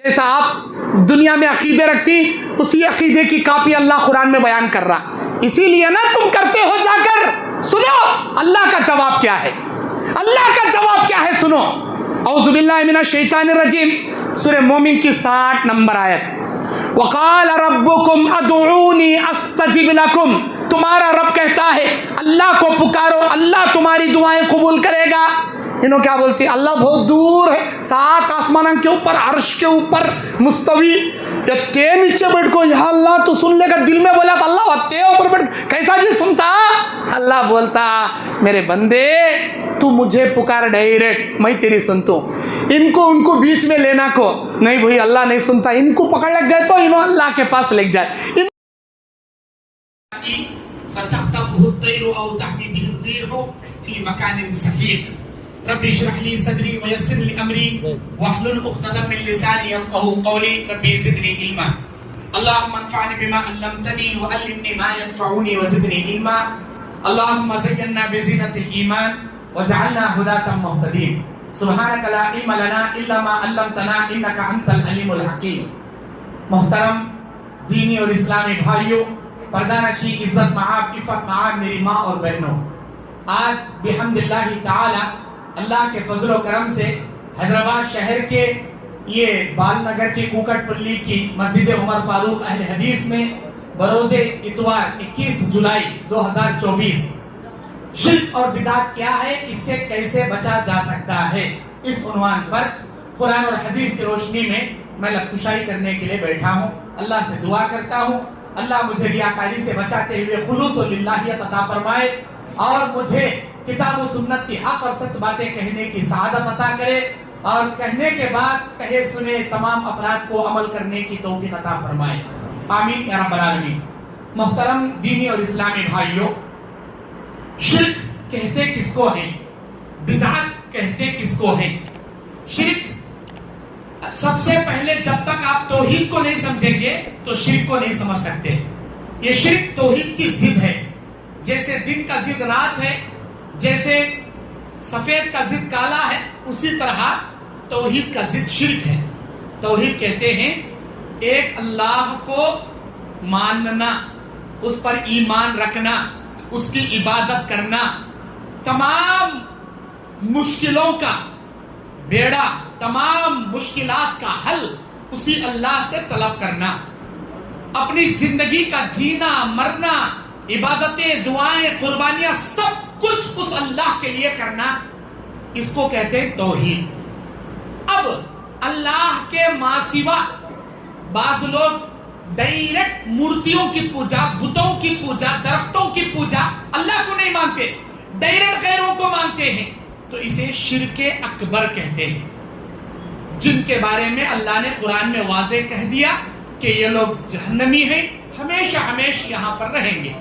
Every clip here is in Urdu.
جیسا آپ دنیا میں عقیدے رکھتی اسی عقیدے کی کاپی اللہ قرآن میں بیان کر رہا. اسی لیے نا تم کرتے ہو. جا کر سنو اللہ کا جواب کیا ہے. اللہ کا جواب کیا ہے سنو. اعوذ باللہ من الشیطان الرجیم سورہ مومن کی 60 نمبر آیت. وقال ربکم ادعونی استجب لکم. تمہارا رب کہتا ہے اللہ کو پکارو اللہ تمہاری دعائیں قبول کرے گا. انہوں کیا بولتی اللہ بہت دور ہے 7 آسمانوں کے اوپر عرش کے اوپر مستوی. یا تے نیچے بیٹھ کو یا اللہ تو سن لے گا. دل میں بولا تو اللہ تے اوپر بیٹھ کیسا جی سنتا. اللہ بولتا میرے بندے تو مجھے پکار ڈائریکٹ میں تیری سنتا ہوں. ان کو بیچ میں لینا کو نہیں بھائی اللہ نہیں سنتا. ان کو پکڑ لگ گئے تو انہوں اللہ کے پاس لے جائے. فتخطفه الطير او تحوي به الريح في مكان سحيق. رب اشرح لي صدري ويسر لي امري واحلل عقدة من لساني يفقهوا قولي. ربي زدني علما. اللهم انفعني بما علمتني وعلمني ما ينفعني وزدني علما. اللهم زينا بزينة الايمان وجعلنا هداة مهتدين. سبحانك لا علم لنا الا ما علمتنا انك انت العليم الحكيم. محترم دینی اور اسلامی بھائیوں، پردانشی عزت معاب عفت معاب میری ماں اور بہنوں، آج بحمد اللہ تعالی اللہ کے فضل و کرم سے حیدرآباد شہر کے یہ بال نگر کی کوکٹ پلی کی مسجد عمر فاروق اہل حدیث میں بروز اتوار 21 جولائی 2024 شرک اور بدعت کیا ہے، اس سے کیسے بچا جا سکتا ہے، اس عنوان پر قرآن اور حدیث کی روشنی میں لبکشائی کرنے کے لیے بیٹھا ہوں. اللہ سے دعا کرتا ہوں اللہ مجھے ریاکاری سے بچاتے ہوئے خلوص و للہیت عطا فرمائے اور مجھے کتاب و سنت کی حق اور سچ باتیں کہنے کی سعادت عطا کرے اور کہنے کے بعد کہے سنے تمام افراد کو عمل کرنے کی توفیق عطا فرمائے. آمین یا رب العالمین. محترم دینی اور اسلامی بھائیوں، شرک کہتے کس کو ہیں، بدعت کہتے کس کو ہیں. شرک سب سے پہلے جب تک آپ توحید کو نہیں سمجھیں گے تو شرک کو نہیں سمجھ سکتے. یہ شرک توحید کی ضد ہے. جیسے دن کا ضد رات ہے، جیسے سفید کا ضد کالا ہے، اسی طرح توحید کا ضد شرک ہے. توحید کہتے ہیں ایک اللہ کو ماننا، اس پر ایمان رکھنا، اس کی عبادت کرنا، تمام مشکلوں کا بیڑا، تمام مشکلات کا حل اسی اللہ سے طلب کرنا، اپنی زندگی کا جینا مرنا، عبادتیں دعائیں قربانیاں سب کچھ اس اللہ کے لیے کرنا، اس کو کہتے ہیں توحید. اب اللہ کے ماں سوا بعض لوگ ڈائریکٹ مورتیوں کی پوجا، بتوں کی پوجا، درختوں کی پوجا، اللہ کو نہیں مانتے، ڈائریکٹ غیروں کو مانتے ہیں، تو اسے شرک اکبر کہتے ہیں، جن کے بارے میں اللہ نے قرآن میں واضح کہہ دیا کہ یہ لوگ جہنمی ہیں، ہمیشہ ہمیشہ یہاں پر رہیں گے.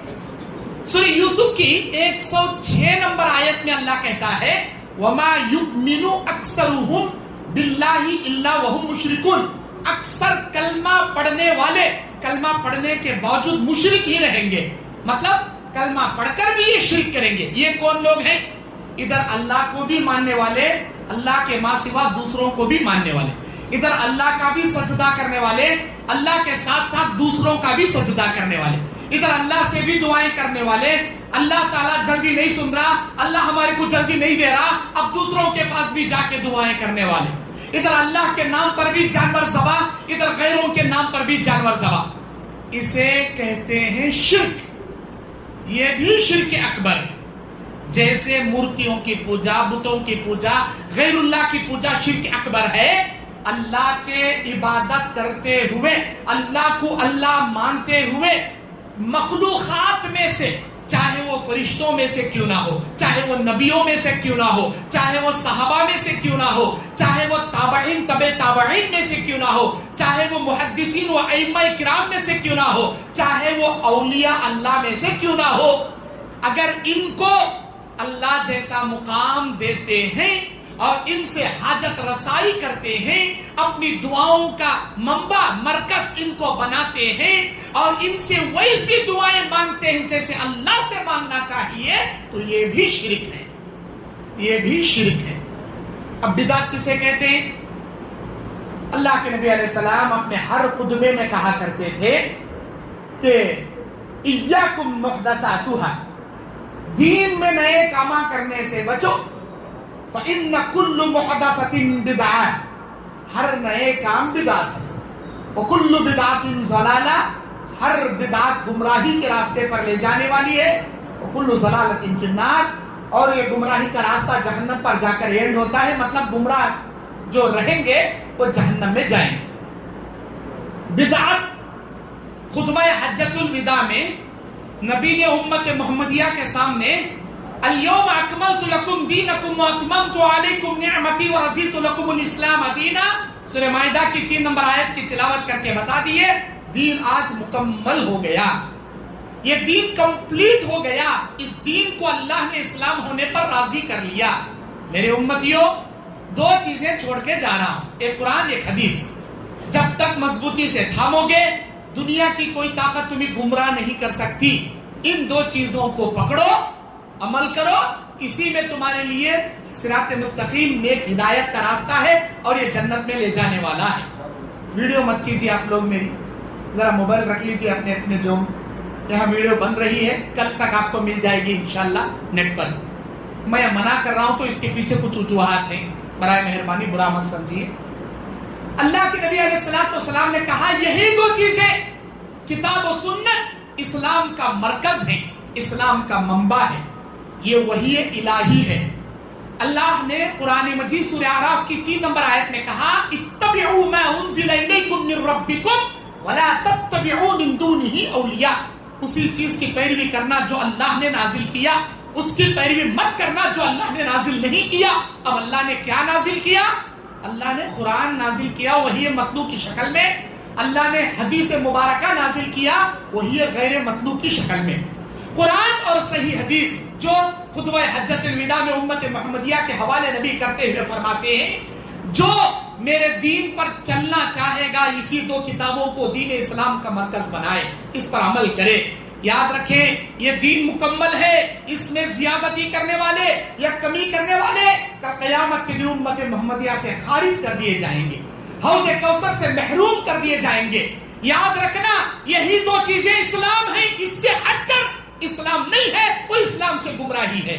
سورہ یوسف کی 106 نمبر آیت میں اللہ کہتا ہے وَمَا يُؤْمِنُ أَكْثَرُهُمْ بِاللَّهِ إِلَّا وَهُمْ مُشْرِكُونَ. اکثر کلمہ پڑھنے والے کلمہ پڑھنے کے باوجود مشرک ہی رہیں گے، مطلب کلمہ پڑھ کر بھی یہ شرک کریں گے. یہ کون لوگ ہیں؟ ادھر اللہ کو بھی ماننے والے، اللہ کے ماں سوا دوسروں کو بھی ماننے والے، ادھر اللہ کا بھی سجدہ کرنے والے، اللہ کے ساتھ ساتھ دوسروں کا بھی سجدہ کرنے والے، ادھر اللہ سے بھی دعائیں کرنے والے، اللہ تعالیٰ جلدی نہیں سن رہا، اللہ ہمارے کو جلدی نہیں دے رہا، اب دوسروں کے پاس بھی جا کے دعائیں کرنے والے، ادھر اللہ کے نام پر بھی جانور ذبح، ادھر غیروں کے نام پر بھی جانور ذبح. اسے کہتے ہیں شرک. یہ بھی شرک اکبر ہے. جیسے مورتیوں کی پوجا، بتوں کی پوجا، غیر اللہ کی پوجا شرک اکبر ہے، اللہ کے عبادت کرتے ہوئے، اللہ کو اللہ مانتے ہوئے مخلوقات میں سے، چاہے وہ فرشتوں میں سے کیوں نہ ہو، چاہے وہ نبیوں میں سے کیوں نہ ہو، چاہے وہ صحابہ میں سے کیوں نہ ہو، چاہے وہ تابعین تبع تابعین میں سے کیوں نہ ہو، چاہے وہ محدثین و ائمہ کرام میں سے کیوں نہ ہو، چاہے وہ اولیاء اللہ میں سے کیوں نہ ہو، اگر ان کو اللہ جیسا مقام دیتے ہیں اور ان سے حاجت رسائی کرتے ہیں، اپنی دعاؤں کا منبع مرکز ان کو بناتے ہیں اور ان سے ویسی دعائیں مانگتے ہیں جیسے اللہ سے مانگنا چاہیے، تو یہ بھی شرک ہے. یہ بھی شرک ہے. اب بدعت کسے کہتے ہیں؟ اللہ کے نبی علیہ السلام اپنے ہر خطبے میں کہا کرتے تھے کہ ایاکم محدثاتھا، دین میں نئے کام کرنے سے بچو، فإن کل محدثۃ بدعہ، ہر نئے کام بدعت ہے، وکل بدعۃ ضلالہ، ہر بدعت گمراہی کے راستے پر لے جانے والی ہے، وکل ضلالۃ فی النار، اور یہ گمراہی کا راستہ جہنم پر جا کر اینڈ ہوتا ہے، مطلب گمراہ جو رہیں گے وہ جہنم میں جائیں گے۔ بدعت، خطبہ حجۃ الوداع میں نبی نے امت محمدیہ کے سامنے الیوم اکملت لکم دینکم واتممت علیکم نعمتی ورضیت لکم الاسلام دینا، سورہ مائدہ کی 3 نمبر آیت کی تلاوت کر کے بتا دیے دین آج مکمل ہو گیا، یہ دین کمپلیٹ ہو گیا، اس دین کو اللہ نے اسلام ہونے پر راضی کر لیا۔ میرے امتیوں، 2 چیزیں چھوڑ کے جا رہا ہوں، ایک قرآن ایک حدیث، جب تک مضبوطی سے تھامو گے دنیا کی کوئی طاقت تمہیں گمراہ نہیں کر سکتی۔ ان 2 چیزوں کو پکڑو، عمل کرو، اسی میں تمہارے لیے صراط مستقیم نیک ہدایت کا راستہ ہے اور یہ جنت میں لے جانے والا ہے۔ ویڈیو مت کیجیے آپ لوگ میری، ذرا موبائل رکھ لیجیے اپنے اپنے، جو یہاں ویڈیو بن رہی ہے کل تک آپ کو مل جائے گی انشاءاللہ نیٹ پر۔ میں منع کر رہا ہوں تو اس کے پیچھے کچھ وجوہات ہیں، برائے مہربانی برا مت سمجھیے۔ اللہ کے نبی علیہ السلام نے کہا یہی 2 چیزیں کتاب و سنت اسلام کا مرکز ہے، اسلام کا منبع ہے، یہ وحی الہی ہے۔ اللہ نے قرآن مجید سورہ اعراف کی 3 نمبر آیت میں کہا اتبعوا ما انزل الیکم من ربکم ولا تتبعوا من دونہ اولیاء، اسی چیز کی پیروی کرنا جو اللہ نے نازل کیا، اس کی پیروی مت کرنا جو اللہ نے نازل نہیں کیا۔ اب اللہ نے کیا نازل کیا؟ اللہ نے قرآن نازل کیا وحی مطلوع کی شکل میں، اللہ نے حدیث مبارکہ نازل کیا وحی غیر مطلوع کی شکل میں۔ قرآن اور صحیح حدیث جو خطبہ حجۃ الوداع میں امت محمدیہ کے حوالے نبی کرتے ہوئے فرماتے ہیں جو میرے دین پر چلنا چاہے گا اسی 2 کتابوں کو دین اسلام کا مرکز بنائے، اس پر عمل کرے۔ یاد رکھیں یہ دین مکمل ہے، اس میں زیادتی کرنے والے یا کمی کرنے والے کا قیامت کے دن امت محمدیہ سے خارج کر دیے جائیں گے، حوض کوثر سے محروم کر دیے جائیں گے۔ یاد رکھنا یہی 2 چیزیں اسلام ہیں، اس سے ہٹ کر اسلام نہیں ہے، وہ اسلام سے گمراہی ہے۔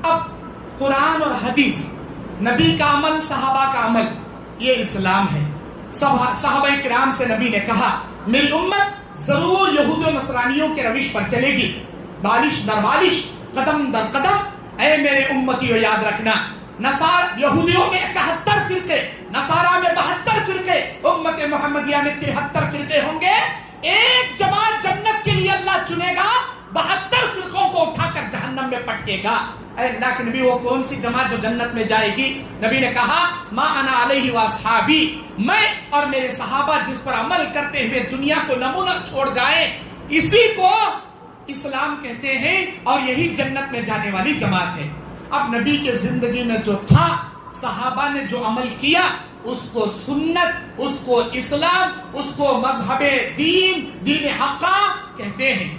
اب قرآن اور حدیث، نبی کا عمل، صحابہ کا عمل، یہ اسلام ہے۔ صحابہ کرام سے نبی نے کہا میری امت ضرور یہود و نصرانیوں کے روش پر چلے گی، بالش در بالش، قدم در قدم۔ اے میرے امتیوں یاد رکھنا یہودیوں میں 71 فرقے، نصارہ میں 72 فرقے، امت محمدیہ میں 73 فرقے ہوں گے۔ ایک جماعت جنت کے لیے اللہ چنے گا، 72 فرقوں کو اٹھا کر جہنم میں پٹکے گا۔ اے اللہ کے نبی وہ کون سی جماعت جو جنت میں جائے گی؟ نبی نے کہا ما انا علیہ واصحابی، میں اور میرے صحابہ جس پر عمل کرتے ہوئے دنیا کو نمونہ چھوڑ جائیں، اسی کو اسلام کہتے ہیں اور یہی جنت میں جانے والی جماعت ہے۔ اب نبی کے زندگی میں جو تھا، صحابہ نے جو عمل کیا، اس کو سنت، اس کو اسلام، اس کو مذہب دین حقہ کہتے ہیں۔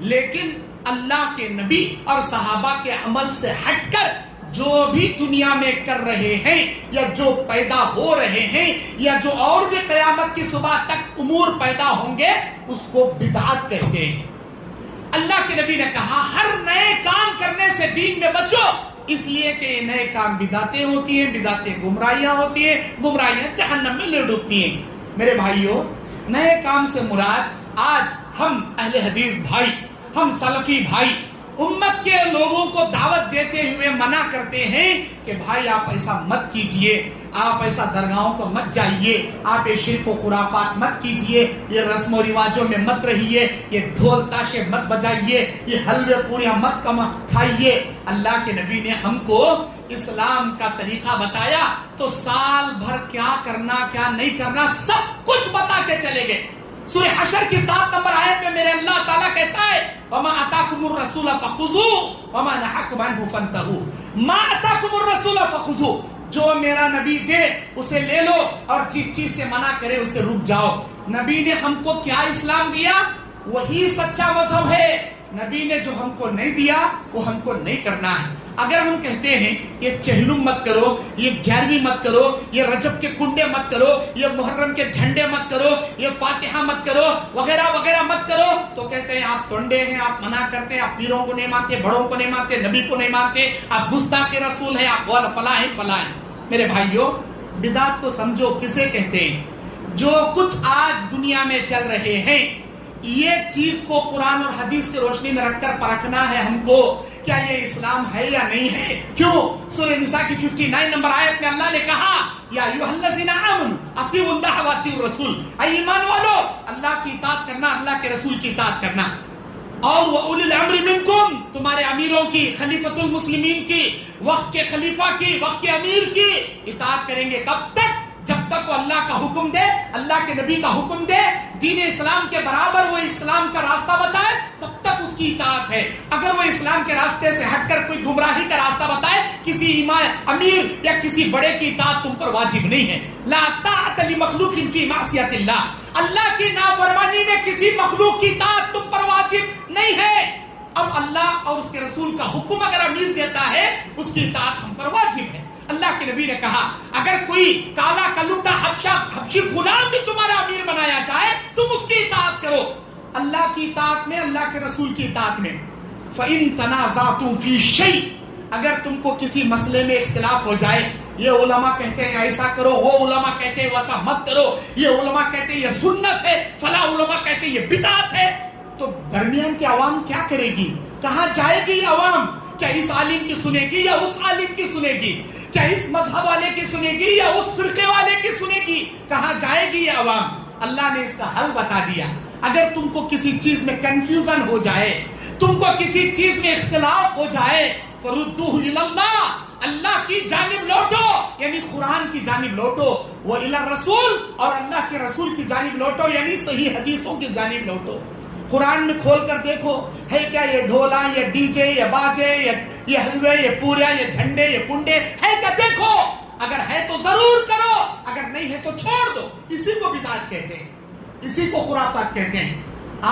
لیکن اللہ کے نبی اور صحابہ کے عمل سے ہٹ کر جو بھی دنیا میں کر رہے ہیں یا جو پیدا ہو رہے ہیں یا جو اور بھی قیامت کی صبح تک امور پیدا ہوں گے، اس کو بدعت کہتے ہیں۔ اللہ کے نبی نے کہا ہر نئے کام کرنے سے دین میں بچو، اس لیے کہ نئے کام بدعتیں ہوتی ہیں، بدعتیں گمراہیاں ہوتی ہیں، گمراہیاں جہنم میں لے ڈوبتی ہیں۔ میرے بھائیوں، نئے کام سے مراد آج ہم اہل حدیث بھائی، ہم سلفی بھائی امت کے لوگوں کو دعوت دیتے ہوئے منع کرتے ہیں کہ بھائی آپ ایسا مت کیجئے، آپ ایسا درگاہوں کو مت جائیے، آپ یہ شرک و خرافات مت کیجئے، یہ رسم و رواجوں میں مت رہیے، یہ ڈھول تاشے مت بجائیے، یہ حلوے پوریاں مت کھائیے۔ اللہ کے نبی نے ہم کو اسلام کا طریقہ بتایا تو سال بھر کیا کرنا کیا نہیں کرنا سب کچھ بتا کے چلے گئے۔ سورہ حشر کی 7 نمبر آیت میں میرے اللہ تعالیٰ کہتا ہے وَمَا أَتَاكُمُ الرَّسُولَ فَخُذُوهُ وَمَا نَهَاكُمْ عَنْهُ فَانْتَهُوا، مَا أَتَاكُمُ الرَّسُولَ فَخُذُوهُ، جو میرا نبی دے اسے لے لو اور جس چیز سے منع کرے اسے رک جاؤ۔ نبی نے ہم کو کیا اسلام دیا؟ وہی سچا مذہب ہے۔ نبی نے جو ہم کو نہیں دیا وہ ہم کو نہیں کرنا ہے۔ اگر ہم کہتے ہیں یہ چہلم مت کرو، یہ 11ویں مت کرو، یہ رجب کے کنڈے مت کرو، یہ محرم کے جھنڈے مت کرو، یہ فاتحہ مت کرو، وغیرہ وغیرہ مت کرو، تو کہتے ہیں آپ ٹونڈے ہیں، آپ منع کرتے ہیں، آپ پیروں کو نہیں مانتے، بڑوں کو نہیں مانتے، نبی کو نہیں مانتے، آپ گستاخ رسول ہیں، آپ فلاں ہیں فلاں ہیں۔ میرے بھائیوں، بدعت کو سمجھو کسے کہتے ہیں؟ جو کچھ آج دنیا میں چل رہے ہیں، یہ چیز کو قرآن اور حدیث کی روشنی میں رکھ کر پرکھنا ہے ہم کو، کیا یہ اسلام ہے یا نہیں ہے۔ کیوں؟ سورہ نساء کی 59 نمبر آیت میں اللہ نے کہا یا ایھا الذین آمنوا اطیعوا اللہ واطیعوا الرسول، اے ایمان والو اللہ کی اطاعت کرنا، اللہ کے رسول کی اطاعت کرنا، اور وَأُولِي الْأَمْرِ مِنْكُمْ، تمہارے امیروں کی، خلیفۃ المسلمین کی، وقت کے خلیفہ کی، وقت کے امیر کی اطاعت کریں گے۔ کب تک؟ جب تک وہ اللہ کا حکم دے، اللہ کے نبی کا حکم دے، دین اسلام کے برابر وہ اسلام کا راستہ بتائے، تب تک اس کی اطاعت ہے۔ اگر وہ اسلام کے راستے سے ہٹ کر کوئی گمراہی کا راستہ بتائے، کسی امیر یا کسی بڑے کی اطاعت تم پر واجب نہیں ہے۔ لا طاعۃ لمخلوق فی معصیۃ اللہ، اللہ کی نافرمانی میں کسی مخلوق کی اطاعت تم پر واجب نہیں ہے۔ اب اللہ اور اس کے رسول کا حکم اگر امیر دیتا ہے، اس کی اطاعت ہم پر واجب ہے۔ اللہ کے نبی نے کہا اگر کوئی کالا کلوٹا حبشی غلام بھی تمہارا امیر بنایا جائے، تم اس کی اطاعت کرو، اللہ کی اطاعت میں، اللہ کے رسول کی اطاعت میں۔ فَإِن تَنَازَعْتُمْ فِي شَيْءٍ، اگر تم کو کسی مسئلے میں اختلاف ہو جائے، یہ علماء کہتے ہیں ایسا کرو، وہ علماء کہتے ہیں ویسا مت کرو، یہ علماء کہتے ہیں یہ سنت ہے، فلاں علماء کہتے ہیں یہ بدعت ہے، تو درمیان کی عوام کیا کرے گی؟ کہاں جائے گی یہ عوام؟ کیا اس عالم کی سنے گی یا اس عالم کی سنے گی؟ کیا اس مذہب والے کی سنے گی یا اس فرقے والے کی سنے گی؟ کہاں جائے گی یہ عوام؟ اللہ نے اس کا حل بتا دیا۔ اگر تم کو کسی چیز میں کنفیوژن ہو جائے، تم کو کسی چیز میں اختلاف ہو جائے، فردوہ الی اللہ، اللہ کی جانب لوٹو، یعنی قرآن کی جانب لوٹو، وإلی الرسول، اور اللہ کے رسول کی جانب لوٹو، یعنی صحیح حدیثوں کی جانب لوٹو۔ قرآن میں کھول کر دیکھو، ہے کیا یہ ڈھولا، یہ ڈی جے، یہ باجے، یہ حلوے، یہ پوریا، یہ جھنڈے، یہ کنڈے، ہے کیا؟ دیکھو، اگر ہے تو ضرور کرو، اگر نہیں ہے تو چھوڑ دو۔ اسی کو بدعت کہتے ہیں، اسی کو خرافات کہتے ہیں۔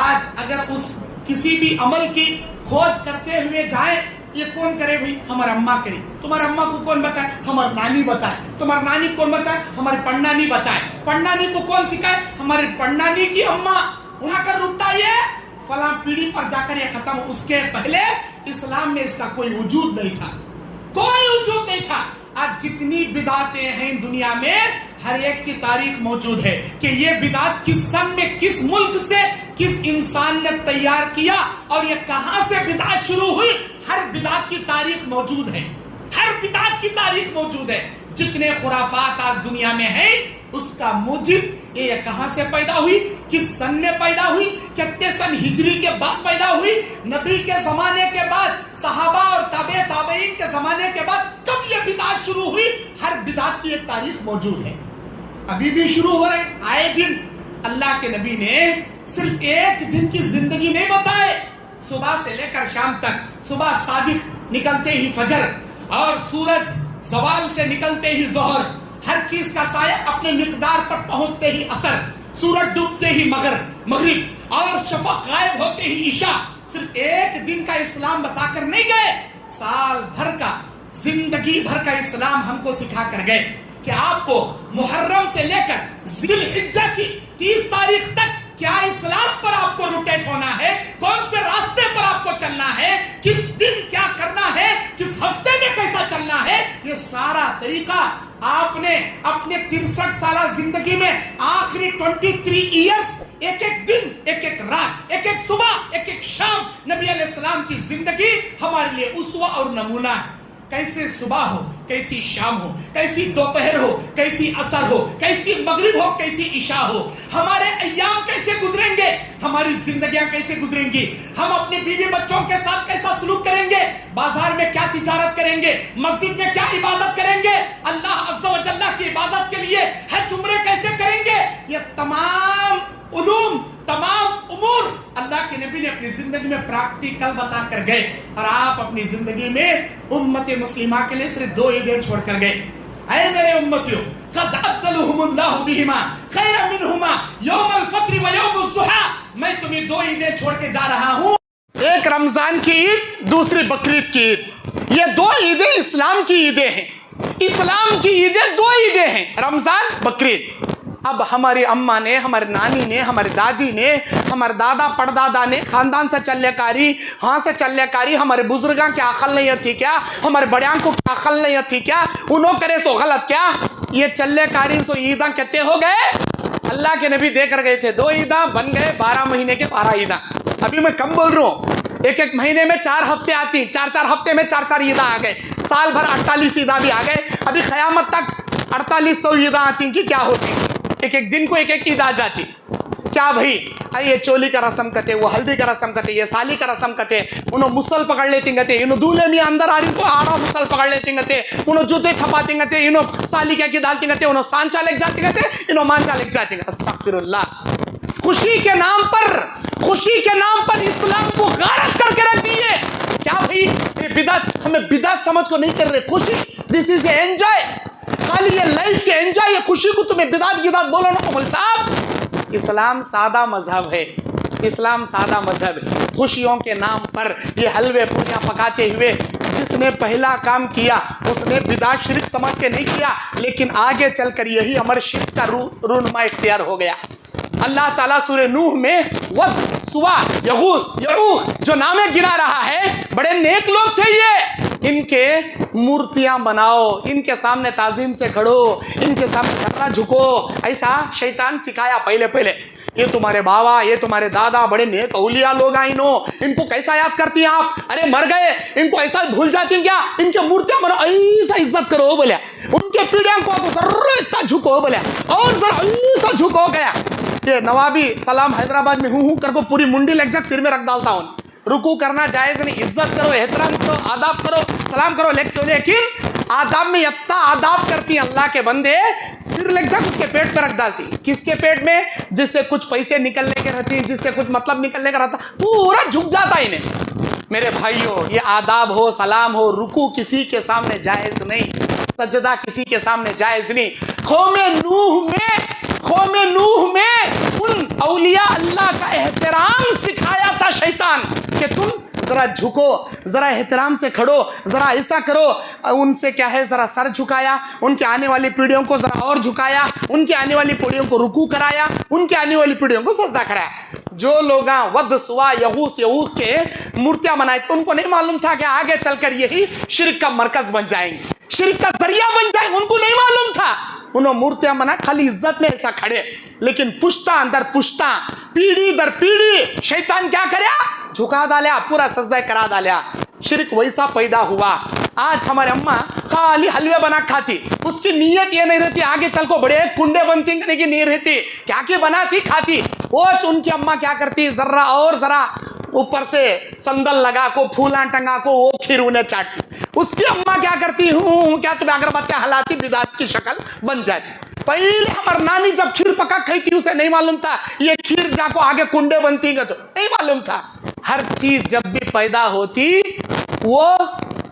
آج اگر اس کسی بھی عمل کی کھوج کرتے ہوئے جائیں، یہ کون کرے بھائی؟ ہمارا اماں کرے۔ تمہارا اماں کو کون بتائے؟ ہماری نانی بتائے۔ تمہاری نانی کون بتائے؟ ہماری پڑنانی بتائے۔ پڑنانی کو کون سکھائے؟ ہماری پڑنانی کی اماں۔ وہاں کا نکتہ یہ فلاں پیڑھی پر جا کر یہ ختم، اس کے پہلے اسلام میں اس کا کوئی وجود نہیں تھا، کوئی وجود نہیں تھا۔ آج جتنی بدعتیں ہیں دنیا میں، ہر ایک کی تاریخ موجود ہے کہ یہ بدعت کس سن میں، کس ملک سے، کس انسان نے تیار کیا، اور یہ کہاں سے بدعت شروع ہوئی۔ ہر بدعت کی تاریخ موجود ہے، ہر بدعت کی تاریخ موجود ہے۔ جتنے خرافات آج دنیا میں ہیں، اس کا موجب یہ کہاں سے پیدا ہوئی، کس سن میں پیدا ہوئی، کتنے سن ہجری کے بعد پیدا ہوئی، نبی کے زمانے کے بعد، صحابہ اور تابع تابعین کے زمانے کے بعد کب یہ بدعت شروع ہوئی۔ ہر بدعت کی ایک تاریخ موجود ہے، ابھی بھی شروع ہو رہے آئے دن۔ اللہ کے نبی نے صرف ایک دن کی زندگی نہیں بتائے، صبح سے لے کر شام تک، صبح صادق نکلتے ہی فجر، اور سورج زوال سے نکلتے ہی ظہر، ہر چیز کا سایہ اپنے مقدار پر پہنچتے ہی عصر، سورج ڈوبتے ہی مغرب، اور شفق غائب ہوتے ہی عشاء۔ صرف ایک دن کا اسلام بتا کر نہیں گئے، سال بھر کا، زندگی بھر کا اسلام ہم کو سکھا کر گئے کہ آپ کو محرم سے لے کر ذی الحجہ کی 30 تاریخ تک کیا اسلام پر آپ کو روٹیٹ ہونا ہے، کون سے راستے پر آپ کو چلنا ہے، کس دن کیا کرنا ہے، کس ہفتے میں کیسا چلنا ہے، یہ سارا طریقہ آپ نے اپنے 63 سالہ زندگی میں آخری 23 ایئرس، ایک ایک دن، ایک ایک رات، ایک ایک صبح، ایک ایک شام، نبی علیہ السلام کی زندگی ہمارے لیے اسوہ اور نمونہ ہے۔ کیسے صبح ہو، کیسی شام ہو، کیسی دوپہر ہو، کیسی عصر ہو، کیسی مغرب ہو، کیسی عشاء ہو، ہمارے ایام کیسے گزریں گے، ہماری زندگیاں کیسے گزریں گی، ہم اپنے بیوی بچوں کے ساتھ کیسا سلوک کریں گے، بازار میں کیا تجارت کریں گے، مسجد میں کیا عبادت کریں گے، اللہ عز و جل کی عبادت کے لیے حج عمرے کیسے کریں گے، یہ تمام علوم، تمام امور اللہ کے نبی نے اپنی زندگی میں پریکٹیکل بتا کر گئے، اور آپ اپنی زندگی میں امت مسلمہ کے لیے صرف 2 عیدیں چھوڑ کر گئے۔ اے میرے امتیوں، قد عبدلہم اللہ بہما خیر منہما یوم الفطر و یوم الضحیٰ، میں تمہیں 2 عیدیں چھوڑ کے جا رہا ہوں۔ ایک رمضان کی عید، دوسری بقرعید کی عید. یہ دو عیدیں اسلام کی عیدیں ہیں. اسلام کی عیدیں دو عیدیں ہیں، رمضان بقرعید. اب ہماری اماں نے، ہماری نانی نے، ہماری دادی نے، ہمارے دادا پڑدادا نے خاندان سے چلے کاری، ہاں سے چلے کاری. ہمارے بزرگاں کی عقل نہیں تھی کیا؟ ہمارے بڑیاں کو عقل نہیں تھی کیا؟ انہوں کرے سو غلط کیا؟ یہ چلے کاری سو عیداں کہتے ہو گئے. اللہ کے نبی دے کر گئے تھے 2 عیداں بن گئے 12 مہینے کے 12 عیداں. ابھی میں کم بول رہا ہوں، ایک مہینے میں 4 ہفتے آتی، 4 ہفتے میں 4 عیداں آ گئے. سال بھر 48 عیداں بھی آ گئے. ابھی قیامت تک 4800 عیداں آتی کہ کیا ہوتی؟ ایک دن کو ایک عید آ جاتی. کیا بھائی یہ چولی کا رسم کتے، وہ ہلدی کا رسم کتے، یہ سالی کا رسم کتے. انہوں مسل پکڑ لیتی گتے، انہوں دولے میں اندر آ رہی تو آڑا مسل پکڑ لیتی گتے، انہوں جوتے چھپاتی گتے، انہوں سالی کیا کی ڈالتی گتے، انہوں سانچا لگ جاتی گتے، انہوں مانچا لگ جاتی گتے. استغفر اللہ. خوشی کے نام پر اسلام کو غارت کر کے رکھ دیے. کیا بھائی یہ بدعت، ہمیں بدعت سمجھ کو نہیں کر رہے. خوشی دس از اے انجوائے، خالی یہ لائف کے انجوائے، یہ خوشی کو تمہیں بدعت بولو نا مول صاحب. اسلام سادہ مذہب ہے، اسلام سادہ مذہب ہے. خوشیوں کے نام پر یہ حلوے پوریاں پکاتے ہوئے جس نے پہلا کام کیا اس نے بدعت شرک سمجھ کے نہیں کیا، لیکن آگے چل کر یہی ہمارے شرک کا رونما اختیار ہو گیا. اللہ تعالیٰ سورہ نوح میں ود، سوا، یغوث، یعوق جو نامیں گنا رہا ہے، بڑے نیک لوگ تھے. یہ ان کے مورتیاں بناؤ، ان کے سامنے تعظیم سے کھڑو، ان کے سامنے ذرا جھکو. ایسا شیطان سکھایا پہلے. یہ تمہارے بابا، یہ تمہارے دادا بڑے نیک اولیاء لوگ ہیں، ان کو کیسا یاد کرتی ہیں آپ؟ ارے مر گئے، ان کو ایسا بھول جاتی ہیں کیا؟ ان کے مورتیاں بناؤ، ایسا عزت کرو بولیا. ان کے پیڑیاں کو ذرا اتنا جھکو بولیا، اور ذرا ایسا جھکو گیا. یہ نوابی سلام حیدرآباد میں ہوں کر کو پوری منڈی لگ جا سر میں رکھ ڈالتا ہوں. رکوع کرنا جائز نہیں، عزت کرو، احترام کرو، آداب کرو، سلام کرو. لیکن آداب میں اتنا آداب کرتی ہیں اللہ کے بندے، سر لگ جا اس کے پیٹ پہ رکھ ڈالتی. کس کے پیٹ میں؟ جس سے کچھ پیسے نکلنے کے رہتی، جس سے کچھ مطلب نکلنے کا رہتا، پورا جھک جاتا ہے انہیں. میرے بھائیوں، یہ آداب ہو، سلام ہو. رکوع کسی کے سامنے جائز نہیں، سجدہ کسی کے سامنے جائز نہیں. قوم نوح میں ان اولیاء اللہ کا احترام سکھایا تھا شیطان کہ تم ذرا جھکو، ذرا احترام سے کھڑو، ذرا ایسا کرو. ان سے کیا ہے، ذرا سر جھکایا، ان کے آنے والی پیڑھیوں کو ذرا اور جھکایا، ان کے آنے والی پیڑھیوں کو رکوع کرایا، ان کے آنے والی پیڑھیوں کو سجدہ کرایا. جو لوگ ود، سوا، یغوث، یعوق کے مورتیاں بنائے تھے، ان کو نہیں معلوم تھا کہ آگے چل کر یہی شرک کا مرکز بن جائیں گے، شرک کا ذریعہ بن جائیں گے. ان کو نہیں معلوم تھا. انہوں مورتیاں بنا خالی عزت میں ایسا کھڑے، لیکن پشتہ در پشتہ، پیڑھی در پیڑھی شیطان کیا کریا؟ جھکا ڈالیا، پورا سجدہ کرا ڈالیا. شرک ویسا پیدا ہوا. آج ہمارے اماں خالی حلوے بنا کھاتی، اس کی نیت یہ نہیں رہتی آگے چل کو بڑے کنڈے بنتی کرنے کی نہیں رہتی، کیا کی بناتی کھاتی. وہ ان کی اماں کیا کرتی، ذرا اور ذرا اوپر سے سندل لگا کو، پھولاں ٹنگا کو وہ کھیر انہیں چاٹتی. اس کی اماں کیا کرتی، کیا تمہیں اگربتیاں ہلاتی، بدعت کی شکل بن جاتی. پہلے ہماری نانی جب کھیر پکا کھائی تھی اسے نہیں معلوم تھا یہ کھیر جا کو آگے کنڈے بنتی گا، تو نہیں معلوم تھا. ہر چیز جب بھی پیدا ہوتی وہ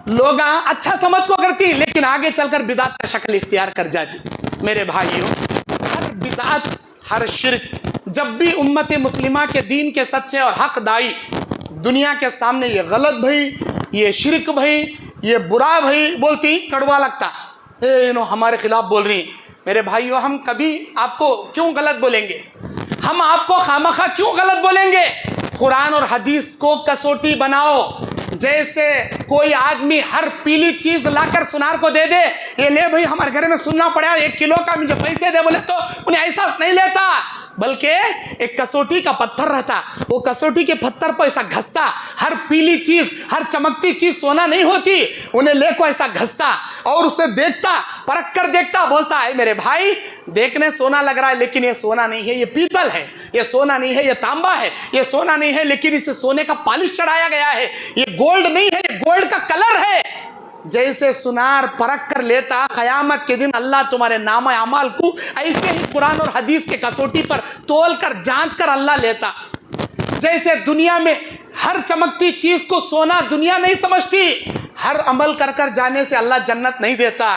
لوگ اچھا سمجھ کو کرتی، لیکن آگے چل کر بدعت کا شکل اختیار کر جاتی. میرے بھائیوں، ہر بدعت، ہر شرک جب بھی امت مسلمہ کے دین کے سچے اور حق دائی دنیا کے سامنے یہ غلط بھائی، یہ شرک بھائی، یہ برا بھائی بولتی، کڑوا لگتا، ہمارے خلاف بول رہی. میرے بھائیوں، ہم کبھی آپ کو کیوں غلط بولیں گے؟ ہم آپ کو خامخواہ کیوں غلط بولیں گے؟ قرآن اور حدیث کو کسوٹی بناؤ. جیسے کوئی آدمی ہر پیلی چیز لا کر سنار کو دے دے، یہ لے بھائی ہمارے گھر میں سننا پڑا 1 کلو کا، مجھے پیسے دے بولے تو انہیں احساس نہیں لیتا. بلکہ ایک کسوٹی کا پتھر رہتا، وہ کسوٹی کے پتھر پر ایسا گھستا. ہر پیلی چیز، ہر چمکتی چیز سونا نہیں ہوتی، انہیں لے کو ایسا گھستا اور اسے دیکھتا، پرکھ کر دیکھتا، بولتا ہے میرے بھائی دیکھنے سونا لگ رہا ہے لیکن یہ سونا نہیں ہے، یہ پیتل ہے. یہ سونا نہیں ہے، یہ تانبا ہے. یہ سونا نہیں ہے لیکن اسے سونے کا پالش چڑھایا گیا ہے. یہ گولڈ نہیں ہے، یہ گولڈ کا کلر ہے. جیسے سنار پرکھ کر لیتا، قیامت کے دن اللہ تمہارے نامہ اعمال کو ایسے ہی قرآن اور حدیث کے کسوٹی پر تول کر جانچ کر اللہ لیتا. جیسے دنیا میں ہر چمکتی چیز کو سونا دنیا نہیں سمجھتی، ہر عمل کر کر جانے سے اللہ جنت نہیں دیتا.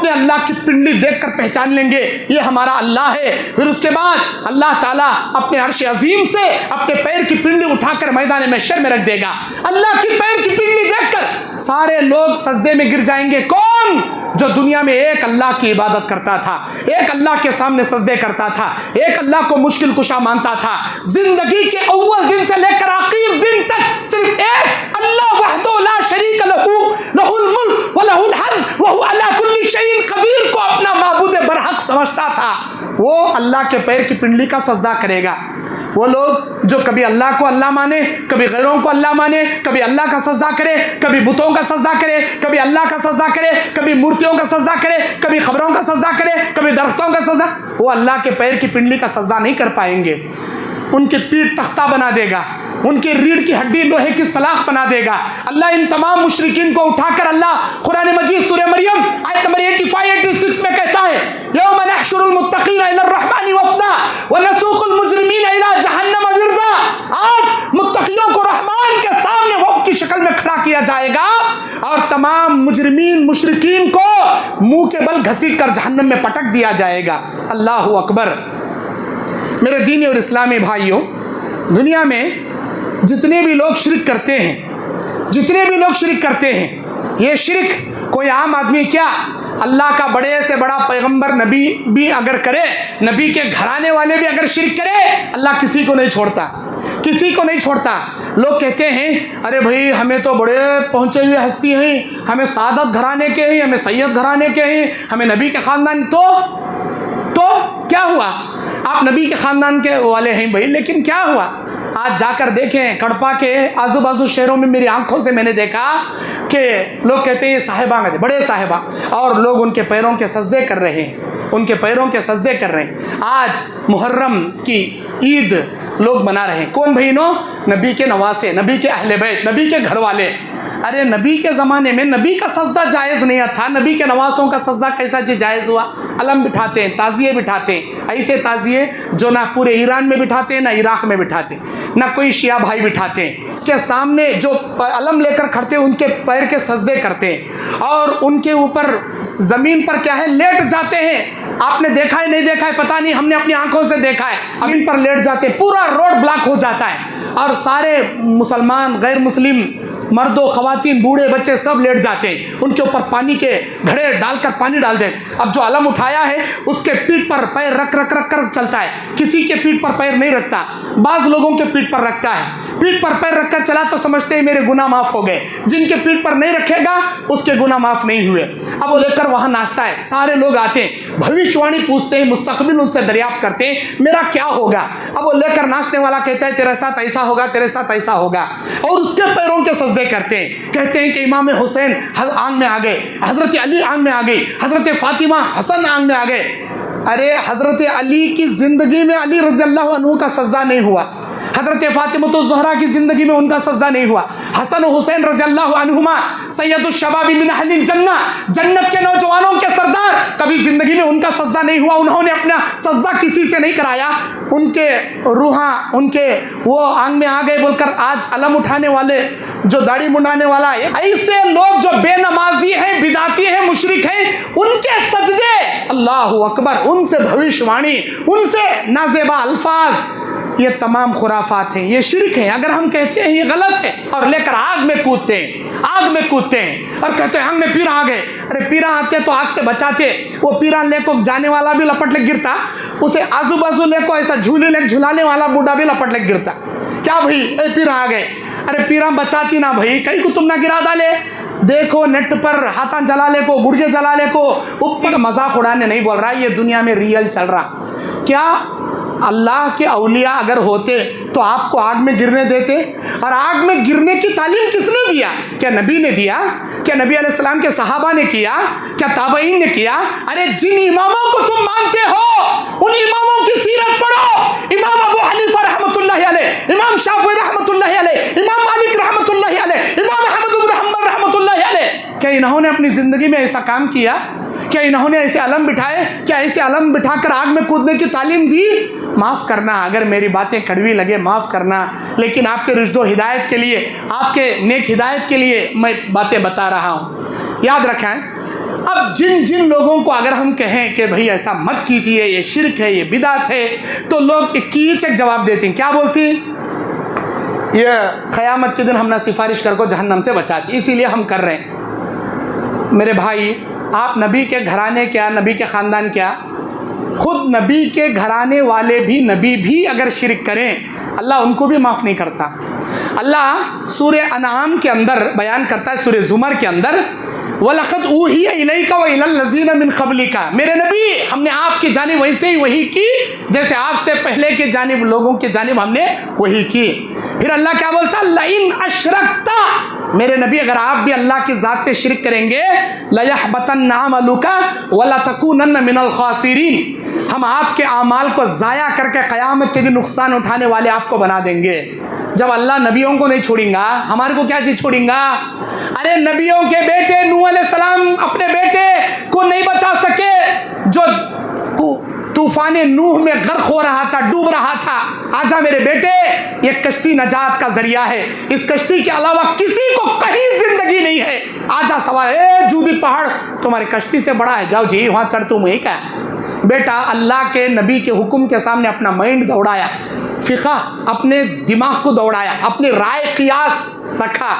اپنے اللہ کی پنڈلی دیکھ کر پہچان لیں گے یہ ہمارا اللہ ہے. پھر اس کے بعد اللہ تعالیٰ اپنے عرش عظیم سے اپنے پیر کی پنڈلی اٹھا کر میدان محشر میں رکھ دے گا. اللہ کی پیر کی پنڈلی دیکھ کر سارے لوگ سجدے میں گر جائیں گے. کون؟ جو دنیا میں ایک اللہ کی عبادت کرتا تھا, ایک اللہ کے سامنے سجدے کرتا تھا, ایک اللہ کو مشکل کشا مانتا تھا. زندگی کے اول دن سے لے کر آخر دن تک صرف ایک اللہ وحدہ لا شریک لہ لہ الملک و لہ الحمد وہو علی کل شیء قدیر کو اپنا معبود برحق سمجھتا تھا. وہ اللہ کے پیر کی پنڈلی کا سجدہ کرے گا. وہ لوگ جو کبھی اللہ کو اللہ مانے, کبھی غیروں کو اللہ مانے, کبھی اللہ کا سجدہ کرے, کبھی بتوں کا سجدہ کرے, کبھی اللہ کا سجدہ کرے, کبھی مورتیوں کا سجدہ کرے, کبھی خبروں کا سجدہ کرے, کبھی درختوں کا سجدہ, وہ اللہ کے پیر کی پنڈلی کا سجدہ نہیں کر پائیں گے. ان کی پیٹھ تختہ بنا دے گا, ان کی ریڑھ کی ہڈی لوہے کی سلاخ بنا دے گا. اللہ ان تمام مشرکین کو اٹھا کر اللہ قرآن مجید سورہ مریم آیت نمبر 85-86 میں کہتا ہے یوم نحشر المتقین الی الرحمن وفدا ونسوق المجرمین الی جہنم وردا. آج متقیوں کو رحمان کے سامنے وفد کی شکل میں کھڑا کیا جائے گا اور تمام مجرمین مشرکین کو منہ کے بل گھسیٹ کر جہنم میں پٹک دیا جائے گا. اللہ اکبر. میرے دینی اور اسلامی بھائیوں, دنیا میں جتنے بھی لوگ شرک کرتے ہیں, جتنے بھی لوگ شرک کرتے ہیں, یہ شرک کوئی عام آدمی کیا, اللہ کا بڑے سے بڑا پیغمبر نبی بھی اگر کرے, نبی کے گھرانے والے بھی اگر شرک کرے, اللہ کسی کو نہیں چھوڑتا, کسی کو نہیں چھوڑتا. لوگ کہتے ہیں ارے بھائی ہمیں تو بڑے پہنچے ہوئے ہستی ہیں, ہمیں سعادت گھرانے کے ہیں, ہمیں سید گھرانے کے ہیں, ہمیں نبی کے خاندان. تو کیا ہوا؟ آپ نبی کے خاندان کے والے ہیں بھائی, لیکن کیا ہوا؟ آج جا کر دیکھیں کڑپا کے آزو بازو شہروں میں میری آنکھوں سے میں نے دیکھا کہ لوگ کہتے ہیں یہ صاحبہ گئے, بڑے صاحبہ, اور لوگ ان کے پیروں کے سجدے کر رہے ہیں, ان کے پیروں کے سجدے کر رہے ہیں. آج محرم کی عید لوگ منا رہے ہیں. کون بھائینوں؟ نبی کے نواسے, نبی کے اہل بیت, نبی کے گھر والے. ارے نبی کے زمانے میں نبی کا سجدہ جائز نہیں تھا, نبی کے نواسوں کا سجدہ کیسا چیز جائز ہوا؟ علم بٹھاتے ہیں, تعزیے بٹھاتے ہیں, ایسے تعزیے جو نہ پورے ایران میں بٹھاتے ہیں, نہ عراق میں بٹھاتے ہیں, نہ کوئی شیعہ بھائی بٹھاتے ہیں. اس کے سامنے جو علم لے کر کھڑتے ہیں ان کے پیر کے سجدے کرتے ہیں اور ان کے اوپر زمین پر کیا ہے لیٹ جاتے ہیں. آپ نے دیکھا ہے نہیں دیکھا ہے پتہ نہیں, ہم نے اپنی آنکھوں سے دیکھا ہے. زمین پر لیٹ جاتے ہیں, پورا روڈ بلاک ہو جاتا ہے اور سارے مسلمان غیر مسلم مرد و خواتین بوڑھے بچے سب لیٹ جاتے ہیں. ان کے اوپر پانی کے گھڑے ڈال کر پانی ڈال دیں. اب جو علم اٹھایا ہے اس کے پیٹھ پر پیر رکھ کر چلتا ہے, کسی کے پیٹھ پر پیر نہیں رکھتا, بعض لوگوں کے پیٹھ پر رکھتا ہے. پیٹھ پر پیر رکھ کر چلا تو سمجھتے ہیں میرے گناہ معاف ہو گئے, جن کے پیٹھ پر نہیں رکھے گا اس کے گناہ معاف نہیں ہوئے. اب وہ لے کر وہاں ناچتا ہے, سارے لوگ آتے ہیں, بھوشوانی پوچھتے ہیں, مستقبل ان سے دریافت کرتے ہیں میرا کیا ہوگا. اب وہ لے کر ناچنے والا کہتا ہے تیرے ساتھ ایسا ہوگا, تیرے ساتھ ایسا ہوگا, اور اس کے پیروں کے سجدے کرتے ہیں. کہتے ہیں کہ امام حسین آنگ میں آ گئے, حضرت علی آنگ میں آ گئی, حضرت فاطمہ حسن آنگ میں آ گئے. ارے حضرت علی کی زندگی میں علی رضی اللہ عنہ کا سجدہ نہیں ہوا, حضرت فاطمہ الزہرا کی زندگی میں ان کا سجدہ نہیں ہوا, حسن و حسین رضی اللہ عنہما سید الشباب من اہل الجنہ, جنت کے نوجوانوں کے سردار, کبھی زندگی میں ان کا سجدہ نہیں ہوا. انہوں نے اپنا سجدہ کسی سے نہیں کرایا. ان کے روحاں ان کے وہ آنگ میں آ گئے بول کر آج علم اٹھانے والے, جو داڑھی منڈانے والا, ایسے لوگ جو بے نمازی ہیں, بدعتی ہیں, مشرک ہیں, ان کے سجدے, اللہ اکبر, ان سے بھوشوانی, ان سے نازیبا الفاظ, یہ تمام خرافات ہیں, یہ شرک ہیں. اگر ہم کہتے ہیں یہ غلط ہے اور لے کر آگ میں کودتے ہیں, آگ میں کودتے ہیں اور کہتے ہیں ہم میں پیرا آ گئے. ارے پیرا آتے تو آگ سے بچاتے, وہ پیرا لے کو جانے والا بھی لپٹ لے گرتا, اسے آزو بازو لے کو ایسا جھولے لے جھلانے والا بوڑھا بھی لپٹ لے گرتا. کیا بھائی اے پیرا آ گئے, ارے پیرا بچاتی نا بھائی, کہیں کو تم نہ گرا ڈالے. دیکھو نیٹ پر ہاتھاں جلا لے کو, گڑگے جلا لے کو, اوپر مذاق اڑانے نہیں بول رہا, یہ دنیا میں ریئل چل رہا. کیا اللہ کے اولیاء اگر ہوتے تو آپ کو آگ میں گرنے دیتے؟ اور آگ میں گرنے کی تعلیم کس نے دیا؟ کیا نبی نے دیا؟ کیا نبی علیہ السلام کے صحابہ نے کیا؟ کیا تابعین نے کیا؟ ارے جن اماموں کو تم مانتے ہو ان اماموں کی سیرت پڑھو. امام ابو حنیفہ رحمۃ اللہ علیہ, امام شافعی رحمۃ اللہ علیہ, امام مالک رحمۃ اللہ علیہ, امام احمد بن حنبل رحمۃ اللہ علیہ, کیا انہوں نے اپنی زندگی میں ایسا کام کیا؟ کیا انہوں نے ایسے علم بٹھائے؟ کیا ایسے علم بٹھا کر آگ میں کودنے کی تعلیم دی؟ معاف کرنا اگر میری باتیں کڑوی لگے, معاف کرنا, لیکن آپ کے رشد و ہدایت کے لیے, آپ کے نیک ہدایت کے لیے میں باتیں بتا رہا ہوں. یاد رکھیں اب جن لوگوں کو اگر ہم کہیں کہ بھئی ایسا مت کیجئے، یہ شرک ہے، یہ بدعت ہے، تو لوگ ایک جواب دیتے ہیں. کیا بولتی ہیں؟ یہ قیامت کے دن ہم نہ سفارش کر کو جہنم سے بچاتی، اسی لیے ہم کر رہے ہیں. میرے بھائی، آپ نبی کے گھرانے کیا، نبی کے خاندان کیا، خود نبی کے گھرانے والے بھی، نبی بھی اگر شرک کریں اللہ ان کو بھی معاف نہیں کرتا. اللہ سورہ انعام کے اندر بیان کرتا ہے، سورہ زمر کے اندر، وَلَقَدْ أُوحِيَ إِلَيْكَ وَإِلَى الَّذِينَ مِنْ قَبْلِكَ، میرے نبی ہم نے آپ کی جانب ویسے ہی وحی کی جیسے آپ سے پہلے کے جانب لوگوں کی جانب ہم نے وحی کی. پھر اللہ کیا بولتا؟ لَإِنْ أَشْرَكْتَ، میرے نبی اگر آپ بھی اللہ کی ذات پہ شرک کریں گے، لَيَحْبَطَنَّ عَمَلُكَ وَلَتَكُونَنَّ مِنَ الْخَاسِرِينَ، ہم آپ کے اعمال کو ضائع کر کے قیامت کے دن نقصان اٹھانے والے آپ کو بنا دیں گے. جب اللہ نبیوں کو نہیں چھوڑیں گا، ہمارے کو کیا چیز چھوڑیں گا؟ ارے نبیوں کے بیٹے نوح علیہ السلام اپنے بیٹے کو نہیں بچا سکے جو طوفان نوح میں غرق ہو رہا تھا، ڈوب رہا تھا. آجا میرے بیٹے، یہ کشتی نجات کا ذریعہ ہے، اس کشتی کے علاوہ کسی کو کہیں زندگی نہیں ہے. آجا سوار، جودی پہاڑ تمہاری کشتی سے بڑا ہے، جاؤ جی وہاں چڑھ، تم وہی کا. بیٹا اللہ کے نبی کے حکم کے سامنے اپنا مائنڈ دوڑایا، فقہ اپنے دماغ کو دوڑایا، اپنی رائے قیاس رکھا،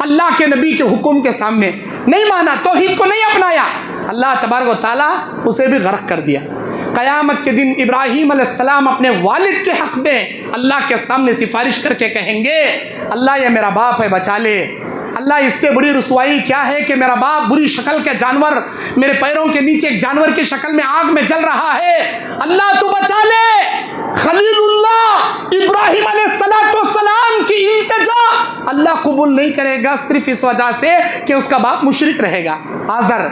اللہ کے نبی کے حکم کے سامنے نہیں مانا، توحید کو نہیں اپنایا، اللہ تبارک و تعالیٰ اسے بھی غرق کر دیا. قیامت کے دن ابراہیم علیہ السلام اپنے والد کے حق میں اللہ کے سامنے سفارش کر کے کہیں گے، اللہ یہ میرا باپ ہے، بچا لے. اللہ اس سے بڑی رسوائی کیا ہے کہ میرا باپ بری شکل کے جانور، میرے پیروں کے نیچے ایک جانور کی شکل میں آگ میں جل رہا ہے، اللہ تو بچا لے. خلیل اللہ ابراہیم علیہ السلام کی التجا اللہ قبول نہیں کرے گا، صرف اس وجہ سے کہ اس کا باپ مشرک رہے گا. آذر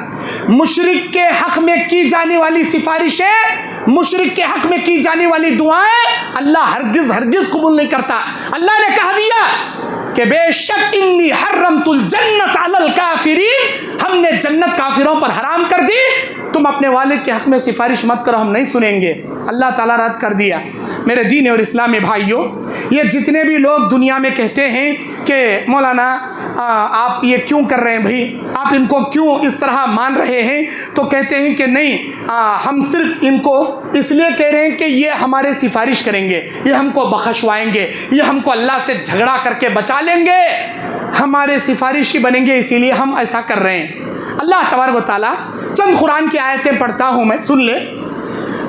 مشرک کے حق میں کی جانے والی سفارشیں، مشرک کے حق میں کی جانے والی دعائیں اللہ ہرگز قبول نہیں کرتا. اللہ نے کہہ دیا کہ بے شک انی حرمت الجنت علی الکافرین، ہم نے جنت کافروں پر حرام کر دی، تم اپنے والد کے حق میں سفارش مت کرو، ہم نہیں سنیں گے. اللہ تعالیٰ رد کر دیا. میرے دین اور اسلامی بھائیوں، یہ جتنے بھی لوگ دنیا میں کہتے ہیں کہ مولانا آپ یہ کیوں کر رہے ہیں بھائی، آپ ان کو کیوں اس طرح مان رہے ہیں، تو کہتے ہیں کہ نہیں، ہم صرف ان کو اس لیے کہہ رہے ہیں کہ یہ ہمارے سفارش کریں گے، یہ ہم کو بخشوائیں گے، یہ ہم کو اللہ سے جھگڑا کر کے بچا لیں گے، ہمارے سفارشی بنیں گے، اسی لیے ہم ایسا کر رہے ہیں. اللہ تبارک و تعالیٰ چند قرآن کی آیتیں پڑھتا ہوں میں، سن لے.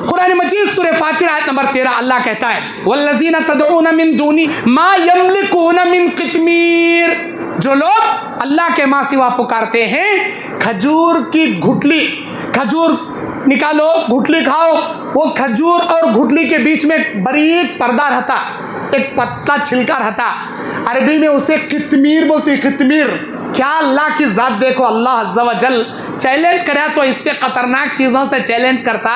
قرآن مجید سورہ فاتر آیت نمبر 13 اللہ کہتا ہے والذین تدعون من دونی ما یملکون من قطمیر، جو لوگ اللہ کے ماں سوا پکارتے ہیں، کھجور کی گھٹلی، کھجور نکالو گھٹلی کھاؤ، وہ کھجور اور گھٹلی کے بیچ میں باریک پردہ رہتا، ایک پتلا چھلکا رہتا، عربی میں اسے قطمیر بولتے. قطمیر کیا اللہ کی ذات دیکھو، اللہ عز و جل چیلنج کرے تو اس سے خطرناک چیزوں سے چیلنج کرتا.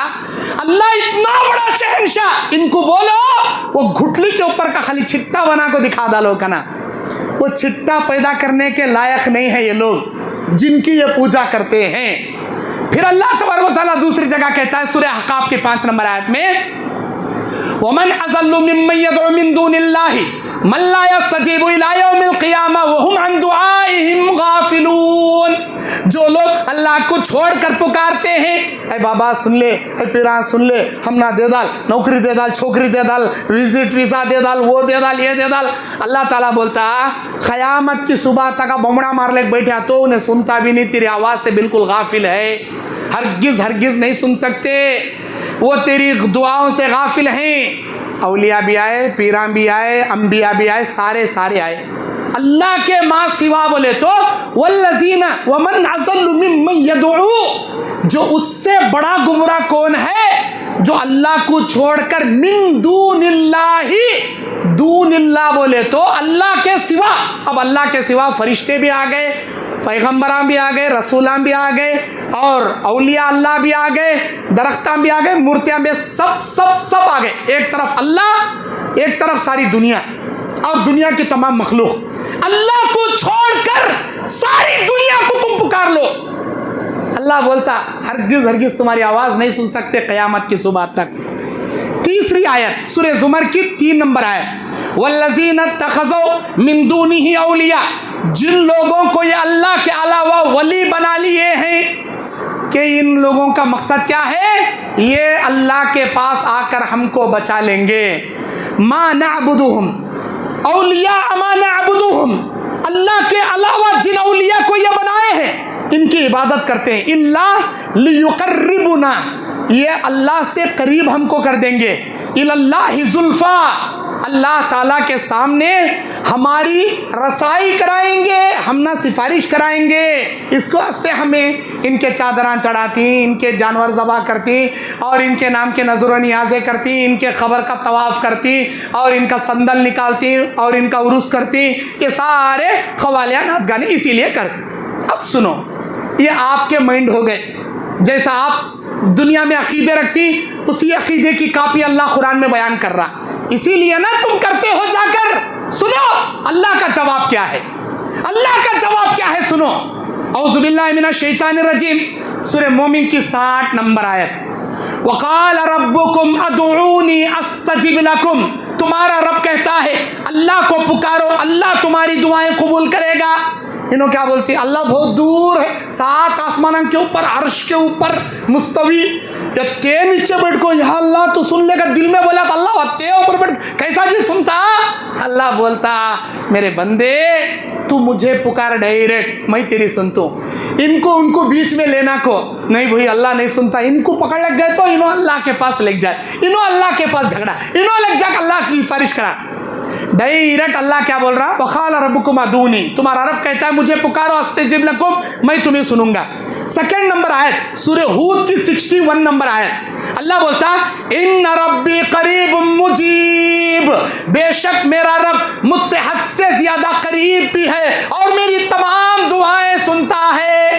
اللہ اتنا بڑا شہنشاہ، ان کو بولو وہ گھٹلی کے اوپر کا خالی چھٹا بنا کو دکھا ڈالو کنا، وہ چھٹا پیدا کرنے کے لائق نہیں ہے یہ لوگ جن کی یہ پوجا کرتے ہیں. پھر اللہ تبارک و تعالیٰ دوسری جگہ کہتا ہے سورہ احقاف کی 5 نمبر آیت میں وَمَنْ أَضَلُّ مِمَّنْ يَدْعُو مِن دُونِ اللَّهِ مَن لَّا يَسْتَجِيبُ إِلَىٰ يَوْمِ الْقِيَامَةِ وَهُمْ عَن دُعَائِهِمْ غَافِلُونَ، جو لوگ اللہ کو چھوڑ کر پکارتے ہیں، اے بابا سن لے، اے پیران سن لے، ہم نہ دے دال، نوکری دے دال، چھوکری دے دال، وزٹ ویزا دے دال، وہ دے دال، یہ دے دال. اللہ تعالیٰ بولتا قیامت کی صبح تک بمڑا مار لے بیٹھا تو انہیں سنتا بھی نہیں، تیری آواز سے بالکل غافل ہے، ہرگز نہیں سن سکتے، وہ تیری دعاؤں سے غافل ہیں. اولیاء بھی آئے، پیران بھی آئے، انبیاء بھی آئے، سارے آئے. اللہ کے ماں سوا بولے تو والذین ومن اضل ممن یدعو، جو اس سے بڑا گمراہ کون ہے جو اللہ کو چھوڑ کر من دون اللہ، دون اللہ بولے تو اللہ کے سوا. اب اللہ کے سوا فرشتے بھی آ گئے، پیغمبران بھی آ گئے، رسولان بھی آ گئے، اور اولیاء اللہ بھی آ گئے، درختان بھی آ گئے، مورتیاں بھی، سب آ گئے. ایک طرف اللہ، ایک طرف ساری دنیا اور دنیا کی تمام مخلوق. اللہ کو چھوڑ کر ساری دنیا کو تم پکار لو، اللہ بولتا ہرگز تمہاری آواز نہیں سن سکتے قیامت کی صبح تک. تیسری آیت سورہ زمر کی 3 نمبر آیت والذین اتخذوا من دونہ اولیاء، جن لوگوں کو یہ اللہ کے علاوہ ولی بنا لیے ہیں، کہ ان لوگوں کا مقصد کیا ہے؟ یہ اللہ کے پاس آ کر ہم کو بچا لیں گے. ما نعبدہم اولیاء ما نعبدہم، اللہ کے علاوہ جن اولیاء کو یہ بنائے ہیں ان کی عبادت کرتے ہیں، الا لیقربنا، یہ اللہ سے قریب ہم کو کر دیں گے، الی اللہ زلفا، اللہ تعالیٰ کے سامنے ہماری رسائی کرائیں گے، ہم نہ سفارش کرائیں گے. اس کو سے ہمیں ان کے چادراں چڑھاتی، ان کے جانور ذبح کرتی اور ان کے نام کے نظر و نیازیں کرتی، ان کے قبر کا طواف کرتی اور ان کا صندل نکالتی اور ان کا عرس کرتی. یہ سارے قوالیہ ناچ گانے اسی لیے کرتی. اب سنو، یہ آپ کے مائنڈ ہو گئے. جیسا آپ دنیا میں عقیدے رکھتی، اسی عقیدے کی کاپی اللہ قرآن میں بیان کر رہا. اسی لیے نا تم کرتے ہو جا کر. سنو اللہ کا جواب کیا ہے، اللہ کا جواب کیا ہے. سنو، اعوذ باللہ من الشیطان الرجیم، سورہ مومن کی 60 نمبر آیت. وقال ربکم ادعونی استجب لکم، تمہارا رب کہتا ہے اللہ کو پکارو، اللہ تمہاری دعائیں قبول کرے گا. انہوں کیا بولتی؟ اللہ بہت دور ہے، 7 آسمانوں کے اوپر، عرش کے اوپر مستوی. یا تے نیچے بیٹھ کو یا اللہ تو سن لے گا، دل میں بولا تو اللہ تے اوپر بیٹھ کیسا جی سنتا؟ اللہ بولتا میرے بندے تو مجھے پکار ڈائریکٹ، میں تیری سنتا ہوں. ان کو بیچ میں لینا کو نہیں بھائی، اللہ نہیں سنتا. ان کو پکڑ لگ گئے تو انہوں اللہ کے پاس لگ جائے، انہوں اللہ کے پاس جھگڑا، انہوں لگ جا کے اللہ سے سفارش کرا. ڈائریکٹ اللہ کیا بول رہا؟ وقال ربکم ادعونی، تمہارا رب کہتا ہے مجھے پکارو، استجب لکم، میں تمہیں سنوں گا. سیکنڈ نمبر آیت سورہ ہود کی 61 نمبر آیت، اللہ بولتا ان ربی قریب مجیب، بے شک میرا رب مجھ سے حد سے زیادہ قریب بھی ہے اور میری تمام دعائیں سنتا ہے.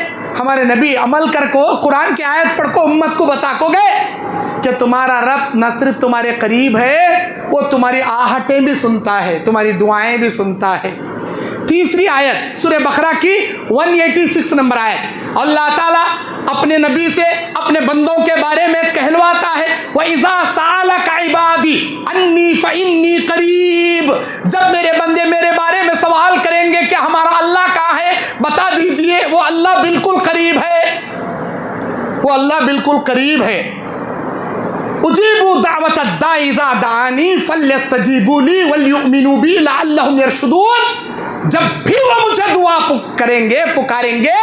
ہمارے نبی عمل کر کو قرآن کی آیت پڑھ کو امت کو بتا کو گے کہ تمہارا رب نہ صرف تمہارے قریب ہے، وہ تمہاری آہٹیں بھی سنتا ہے، تمہاری دعائیں بھی سنتا ہے. تیسری آیت سورہ بقرہ کی 186 نمبر آیت، اللہ تعالیٰ اپنے نبی سے اپنے بندوں کے بارے میں کہلواتا ہے وَإِذَا سَأَلَكَ عِبَادِي عَنِّي فَإِنِّي قَرِيبٌ، جب میرے بندے میرے بارے میں سوال کریں گے کہ ہمارا اللہ کہاں ہے، بتا دیجئے وہ اللہ بالکل قریب ہے، وہ اللہ بالکل قریب ہے. اجیبوا دعوت الداعی اذا دعانی فلیستجیبوا لی ولیؤمنوا بی لعلہم یرشدون، جب بھی وہ مجھے دعا کریں گے، پکاریں گے،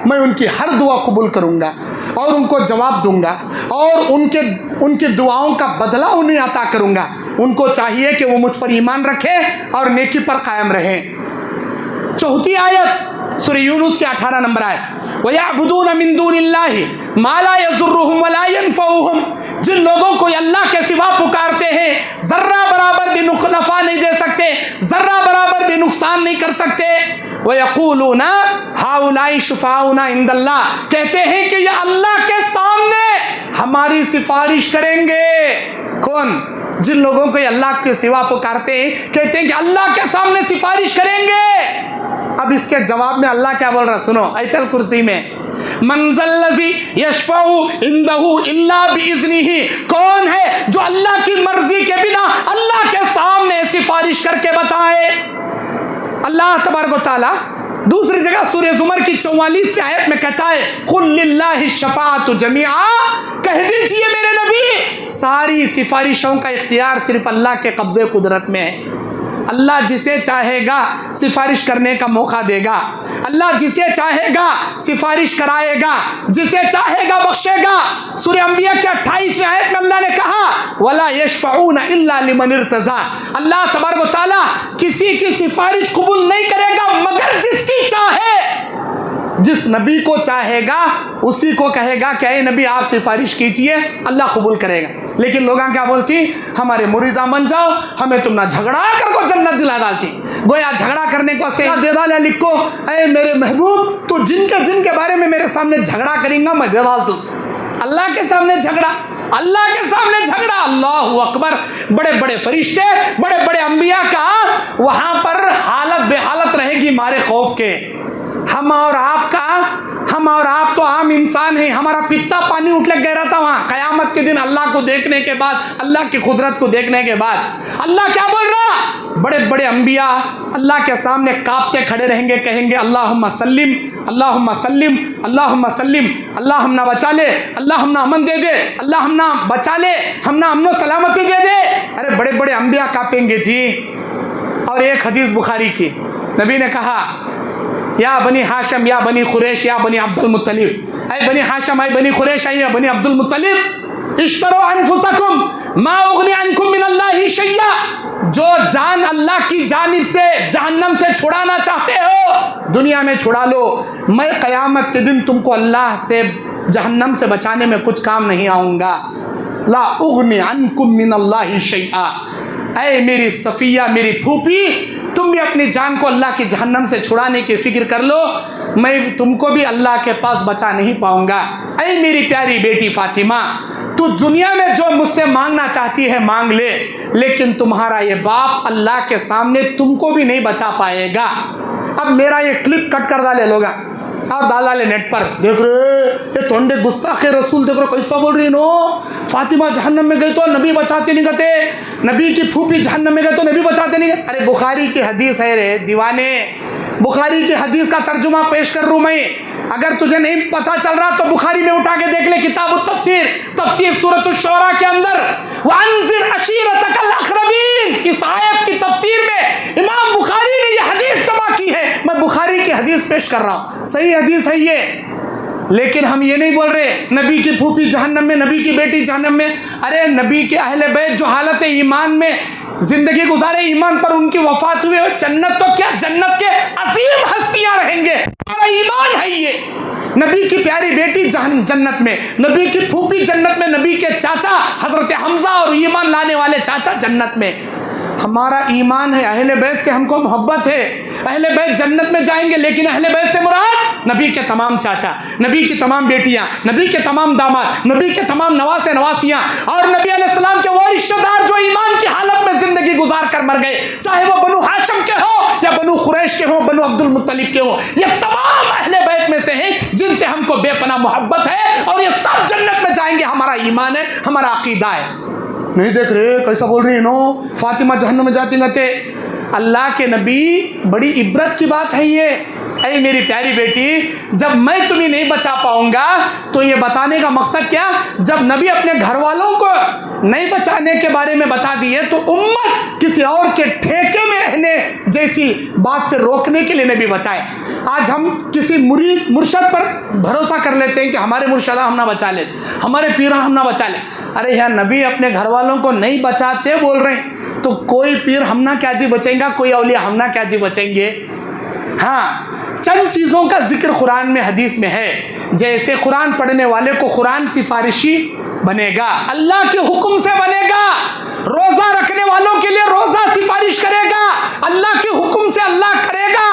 میں ان کی ہر دعا قبول کروں گا اور ان کو جواب دوں گا اور ان کے دعاؤں کا بدلہ انہیں عطا کروں گا. ان کو چاہیے کہ وہ مجھ پر ایمان رکھیں اور نیکی پر قائم رہیں. چوتھی آیت سورہ یونس کی 18 نمبر آیت، وَيَعْبُدُونَ مِن دُونِ اللَّهِ مَا لَا يَضُرُّهُمْ وَلَا يَنفَعُهُمْ، جن لوگوں کو اللہ کے سوا پکارتے ہیں ذرہ برابر بھی نفع نہیں دے سکتے، ذرہ برابر بھی نقصان نہیں کر سکتے. وَيَقُولُونَ هَؤُلَاءِ شُفَعَاؤُنَا عِندَ اللَّهِ، کہتے ہیں کہ یہ اللہ کے سامنے ہماری سفارش کریں گے. کون؟ جن لوگوں کو یہ اللہ کے سوا پکارتے ہیں کہتے ہیں کہ اللہ کے سامنے سفارش کریں گے. اب اس کے جواب میں اللہ کیا بول رہا؟ سنو، آیت الکرسی میں من ذا الذی یشفع عندہ الا باذنہ، کون ہے جو اللہ کی مرضی کے بنا اللہ کے سامنے سفارش کر کے بتائے. اللہ تبارک و تعالی دوسری جگہ سورہ زمر کی 44 آیت میں کہتا ہے قل للہ الشفاعۃ جمیعا، کہہ دیجئے میرے نبی ساری سفارشوں کا اختیار صرف اللہ کے قبضے قدرت میں ہے. اللہ جسے چاہے گا سفارش کرنے کا موقع دے گا، اللہ جسے چاہے گا سفارش کرائے گا، جسے چاہے گا بخشے گا. سورہ انبیاء کی 28ویں آیت میں اللہ نے کہا وَلَا يَشْفَعُونَ إِلَّا لِمَنِ ارْتَضَىٰ، اللہ تبارک و تعالیٰ کسی کی سفارش قبول نہیں کرے گا مگر جس کی چاہے. جس نبی کو چاہے گا اسی کو کہے گا کہ اے نبی آپ سفارش کیجئے، اللہ قبول کرے گا. لیکن لوگاں کیا بولتی؟ ہمارے مریداں بن جاؤ، ہمیں تم نہ جھگڑا کر کو جنت دلا ڈالتی. گویا جھگڑا کرنے کو سے دے ڈالا لکھو اے میرے محبوب تو جن کے بارے میں میرے سامنے جھگڑا کریں گا میں دے ڈال دوں. اللہ کے سامنے جھگڑا، اللہ کے سامنے جھگڑا، اللہ اکبر. بڑے بڑے فرشتے، بڑے بڑے انبیاء کا وہاں پر حالت بے حالت رہے گی مارے خوف کے. ہم اور آپ تو عام انسان ہیں، ہمارا پتا پانی اٹھ لگ گیا تھا وہاں قیامت کے دن اللہ کو دیکھنے کے بعد، اللہ کی قدرت کو دیکھنے کے بعد. اللہ کیا بول رہا؟ بڑے بڑے انبیاء اللہ کے سامنے کانپتے کھڑے رہیں گے, کہیں گے اللہم سلم اللہم سلم اللہم سلم, اللہ ہم نہ بچا لے, اللہ ہم نہ امن دے دے, اللہ ہم نہ بچا لے, ہم نہ امن و سلامتی دے دے. ارے بڑے بڑے انبیاء کانپیں گے جی. اور ایک حدیث بخاری کی, نبی نے کہا یا بنی ہاشم یا بنی قریش یا بنی عبد المطلب, اے بنی ہاشم اے بنی قریش اے بنی عبد المطلب, اشتروا انفسکم ما اغنی عنکم من اللہ شیئا, جو جان اللہ کی جانب سے جہنم سے چھڑانا چاہتے ہو دنیا میں چھڑا لو, میں قیامت کے دن تم کو اللہ سے جہنم سے بچانے میں کچھ کام نہیں آؤں گا. لا اغنی عنکم من اللہ شیئا, اے میری صفیہ میری پھوپھی تم بھی اپنی جان کو اللہ کی جہنم سے چھڑانے کی فکر کر لو, میں تم کو بھی اللہ کے پاس بچا نہیں پاؤں گا. اے میری پیاری بیٹی فاطمہ, تو دنیا میں جو مجھ سے مانگنا چاہتی ہے مانگ لے, لیکن تمہارا یہ باپ اللہ کے سامنے تم کو بھی نہیں بچا پائے گا. اب میرا یہ کلپ کٹ کر ڈالے لوگا, آپ ڈال ڈالے نیٹ پر, دیکھ رہے یہ تونڈے گستاخ رسول دیکھ رہے کیسا بول رہی نو, فاطمہ جہنم میں گئی تو نبی بچاتے نہیں گتے, نبی کی پھوپھی جہنم میں گئے تو نبی بچاتے نہیں گئے. ارے بخاری کی حدیث ہے رے دیوانے, بخاری کی حدیث کا ترجمہ پیش کر رہا ہوں میں. اگر تجھے نہیں پتا چل رہا تو بخاری میں اٹھا کے دیکھ لے, کتاب التفسیر, تفسیر سورۃ الشعراء کے اندر وَأَنذِرْ عَشِيرَتَكَ الْأَقْرَبِينَ, اس آیت کی تفسیر میں امام بخاری نے یہ حدیث جمع کی ہے. میں بخاری کی حدیث پیش کر رہا ہوں, صحیح حدیث ہے یہ. لیکن ہم یہ نہیں بول رہے نبی کی پھوپھی جہنم میں, نبی کی بیٹی جہنم میں. ارے نبی کے اہل بیت جو حالت ایمان میں زندگی گزارے, ایمان پر ان کی وفات ہوئے, جنت تو کیا جنت کے عظیم ہستیاں رہیں گے, ہمارا ایمان ہے یہ. نبی کی پیاری بیٹی جنت میں, نبی کی پھوپھی جنت میں, نبی کے چاچا حضرت حمزہ اور ایمان لانے والے چاچا جنت میں. ہمارا ایمان ہے, اہل بیت سے ہم کو محبت ہے, اہل بیت جنت میں جائیں گے, لیکن اہل بیت سے مراد نبی کے تمام چاچا, نبی کی تمام بیٹیاں, نبی کے تمام داماد, نبی کے تمام نواسے نواسیاں, اور نبی علیہ السلام کے وہ رشتہ دار جو ایمان کی حالت میں زندگی گزار کر مر گئے, چاہے وہ بنو ہاشم کے ہو یا بنو قریش کے ہو, بنو عبد المطلب کے ہو, یہ تمام اہل بیت میں سے ہیں جن سے ہم کو بے پناہ محبت ہے, اور یہ سب جنت میں جائیں گے. ہمارا ایمان ہے, ہمارا عقیدہ ہے. نہیں دیکھ رہے کیسا بول رہی ہے نو, فاطمہ جہنم میں جاتی گتے. اللہ کے نبی, بڑی عبرت کی بات ہے یہ. اے میری پیاری بیٹی, جب میں تمہیں نہیں بچا پاؤں گا تو یہ بتانے کا مقصد کیا, جب نبی اپنے گھر والوں کو نہیں بچانے کے بارے میں بتا دیے تو امت کسی اور کے ٹھیکے میں رہنے جیسی بات سے روکنے کے لیے نبی بتائے. آج ہم کسی مرشد پر بھروسہ کر لیتے ہیں کہ ہمارے مرشدہ ہم نہ بچا لیں, ہمارے پیرا ہم نہ بچا لیں. ارے یار نبی اپنے گھر والوں کو نہیں بچاتے بول رہے ہیں, تو کوئی پیر ہم نہ کیا جی بچیں گا, کوئی اولیاء ہم نہ کیا جی بچیں گے. ہاں چند چیزوں کا ذکر قرآن میں حدیث میں ہے, جیسے قرآن پڑھنے والے کو قرآن سفارشی بنے گا, اللہ کے حکم سے بنے گا, روزہ رکھنے والوں کے لیے روزہ سفارش کرے گا, اللہ کے حکم سے اللہ کرے گا,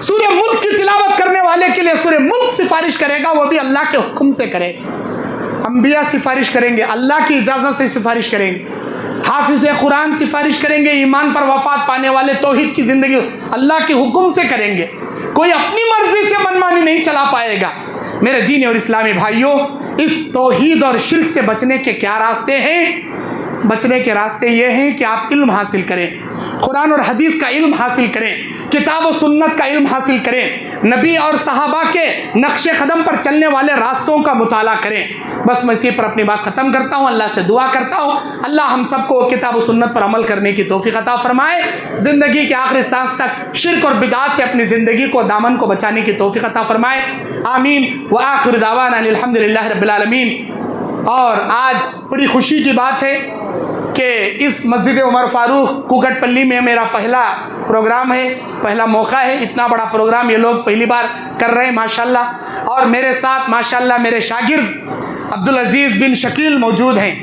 سورہ ملک کی تلاوت کرنے والے کے لیے سورہ ملک سفارش کرے گا, وہ بھی اللہ کے حکم سے کرے. انبیاء سفارش کریں گے, اللہ کی اجازت سے سفارش کریں گے, حافظ قرآن سفارش کریں گے, ایمان پر وفات پانے والے توحید کی زندگی اللہ کے حکم سے کریں گے. کوئی اپنی مرضی سے منمانی نہیں چلا پائے گا. میرے دینی اور اسلامی بھائیوں, اس توحید اور شرک سے بچنے کے کیا راستے ہیں؟ بچنے کے راستے یہ ہیں کہ آپ علم حاصل کریں, قرآن اور حدیث کا علم حاصل کریں, کتاب و سنت کا علم حاصل کریں, نبی اور صحابہ کے نقش قدم پر چلنے والے راستوں کا مطالعہ کریں. بس میں اسی پر اپنی بات ختم کرتا ہوں. اللہ سے دعا کرتا ہوں اللہ ہم سب کو کتاب و سنت پر عمل کرنے کی توفیق عطا فرمائے, زندگی کے آخری سانس تک شرک اور بدعات سے اپنی زندگی کو دامن کو بچانے کی توفیق عطا فرمائے. آمین. وآخر دعوانا الحمدللہ رب العالمین. اور آج بڑی خوشی کی بات ہے کہ اس مسجد عمر فاروق کوکٹ پلی میں میرا پہلا پروگرام ہے, پہلا موقع ہے. اتنا بڑا پروگرام یہ لوگ پہلی بار کر رہے ہیں ماشاءاللہ. اور میرے ساتھ ماشاءاللہ میرے شاگرد عبدالعزیز بن شکیل موجود ہیں.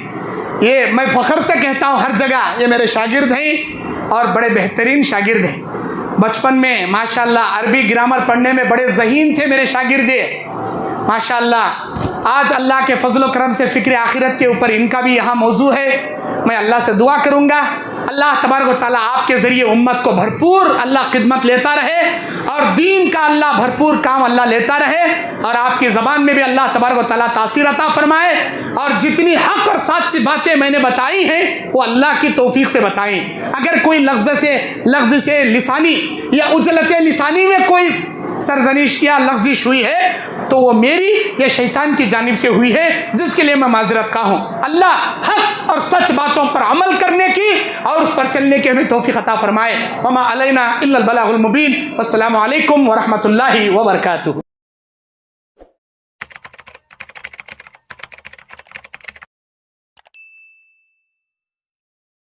یہ میں فخر سے کہتا ہوں ہر جگہ یہ میرے شاگرد ہیں اور بڑے بہترین شاگرد ہیں. بچپن میں ماشاءاللہ عربی گرامر پڑھنے میں بڑے ذہین تھے میرے شاگرد ماشاءاللہ. آج اللہ کے فضل و کرم سے فکر آخرت کے اوپر ان کا بھی یہاں موضوع ہے. میں اللہ سے دعا کروں گا اللہ تبارک و تعالیٰ آپ کے ذریعے امت کو بھرپور اللہ خدمت لیتا رہے اور دین کا اللہ بھرپور کام اللہ لیتا رہے اور آپ کی زبان میں بھی اللہ تبارک و تعالیٰ تاثیر عطا فرمائے اور جتنی حق اور سچ باتیں میں نے بتائی ہیں وہ اللہ کی توفیق سے بتائیں. اگر کوئی لغزش لسانی یا اجلت لسانی میں کوئی سرزنش یا لغزش ہوئی ہے تو وہ میری یا شیطان کی جانب سے ہوئی ہے, جس کے لیے میں معذرت خواہ ہوں. اللہ حق اور سچ باتوں پر عمل کرنے کی اور اس پر چلنے کی ہمیں توفیق عطا فرمائے. وما علینا الا البلاغ المبین. والسلام علیکم ورحمۃ اللہ وبرکاتہ.